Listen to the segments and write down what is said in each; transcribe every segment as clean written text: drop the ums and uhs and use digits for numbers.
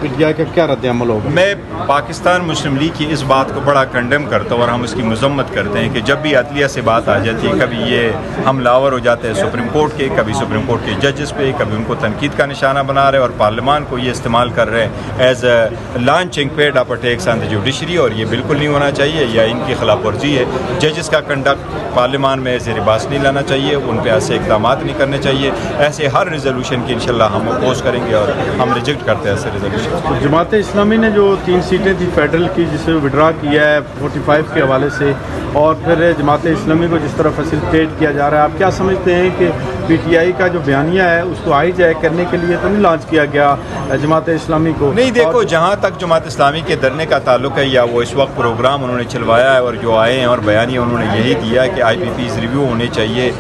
P T I کا کیا رد عمل ہوگا؟ میں پاکستان مسلم لیگ کی اس بات کو بڑا کنڈیم کرتا ہوں اور ہم اس کی مذمت کرتے ہیں کہ جب بھی عدلیہ سے بات آ جاتی ہے کبھی یہ ہم لاور ہو جاتے ہیں سپریم کورٹ کے، کبھی سپریم کورٹ کے ججز پہ، کبھی ان کو تنقید کا نشانہ بنا رہے ہیں اور پارلیمان کو یہ استعمال کر رہے ہیں as a launching pad of attacks on the judiciary, اور یہ بالکل نہیں ہونا چاہیے، یا ان کی خلاف ورزی ہے۔ ججز کا کنڈکٹ پارلیمان میں زیر باس نہیں لانا چاہیے، ان پہ ایسے اقدامات نہیں کرنے چاہیے۔ ایسے ہر ریزولوشن کی انشاءاللہ ہم اپوز کریں گے اور ہم ریجیکٹ کرتے ہیں ایسے ریزولوشن۔ جماعت اسلامی نے جو 3 سیٹیں تھی فیڈرل کی جسے وڈرا کیا ہے 45 کے حوالے سے، اور پھر جماعت اسلامی کو جس طرح فیسیلیٹیٹ کیا جا رہا ہے، آپ کیا سمجھتے ہیں کہ پی ٹی آئی کا جو بیانیہ ہے اس کو ہائی جیک کرنے کے لیے تو نہیں لانچ کیا گیا جماعت اسلامی کو؟ نہیں، دیکھو جہاں تک جماعت اسلامی کے دھرنے کا تعلق ہے یا وہ اس وقت پروگرام انہوں نے چلوایا ہے اور جو آئے ہیں اور بیانیہ انہوں نے یہی دیا ہے کہ آئی پی پیز ریویو ہونے چاہیے،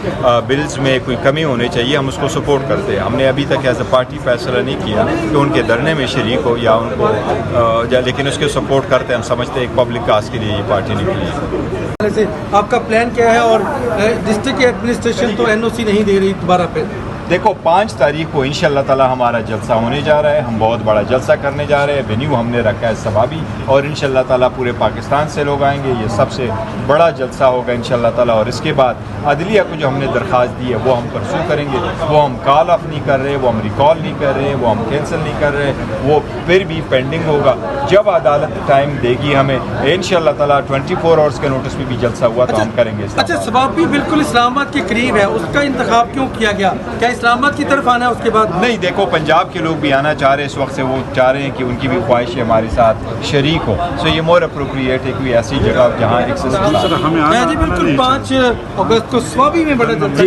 بلز میں کوئی کمی ہونی چاہیے، ہم اس کو سپورٹ کرتے ہیں۔ ہم نے ابھی تک ایز اے پارٹی فیصلہ نہیں کیا کہ ان کے دھرنے میں شریک ہو یا ان کو لیکن اس کے سپورٹ کرتے ہیں۔ ہم سمجھتے ہیں ایک پبلک کاز کے لیے یہ پارٹی نکلی ہے۔ آپ کا پلان کیا ہے اور ڈسٹرکٹ ایڈمنسٹریشن تو این او سی نہیں دے رہی دوبارہ پہ؟ دیکھو 5 تاریخ کو انشاءاللہ تعالی ہمارا جلسہ ہونے جا رہا ہے، ہم بہت بڑا جلسہ کرنے جا رہے ہیں، وینیو ہم نے رکھا ہے سبابی، اور انشاءاللہ تعالی پورے پاکستان سے لوگ آئیں گے، یہ سب سے بڑا جلسہ ہوگا انشاءاللہ تعالی۔ اور اس کے بعد عدلیہ کو جو ہم نے درخواست دی ہے وہ ہم پرسو کریں گے، وہ ہم کال آف نہیں کر رہے، وہ ہم ریکال نہیں کر رہے، وہ ہم کینسل نہیں کر رہے، وہ پھر بھی پینڈنگ ہوگا۔ جب عدالت ٹائم دے گی ہمیں انشاءاللہ تعالی 24 آورس کے نوٹس میں بھی جلسہ ہوا تو ہم کریں گے۔ اچھا، سبابی بالکل اسلام آباد کے قریب ہے، اس کا انتخاب کیوں کیا گیا؟ کیا اسلام آباد کی طرف آنا ہے اس کے بعد؟ نہیں، دیکھو پنجاب کے لوگ بھی آنا چاہ رہے ہیں اس وقت سے، وہ چاہ رہے ہیں کہ ان کی بھی خواہش ہے ہمارے ساتھ شریک ہو، سو یہ مور اپروپریٹ ہے کوئی ایسی جگہ جہاں ایک جی بالکل 5 اگست کو سوابی میں بڑا جلسہ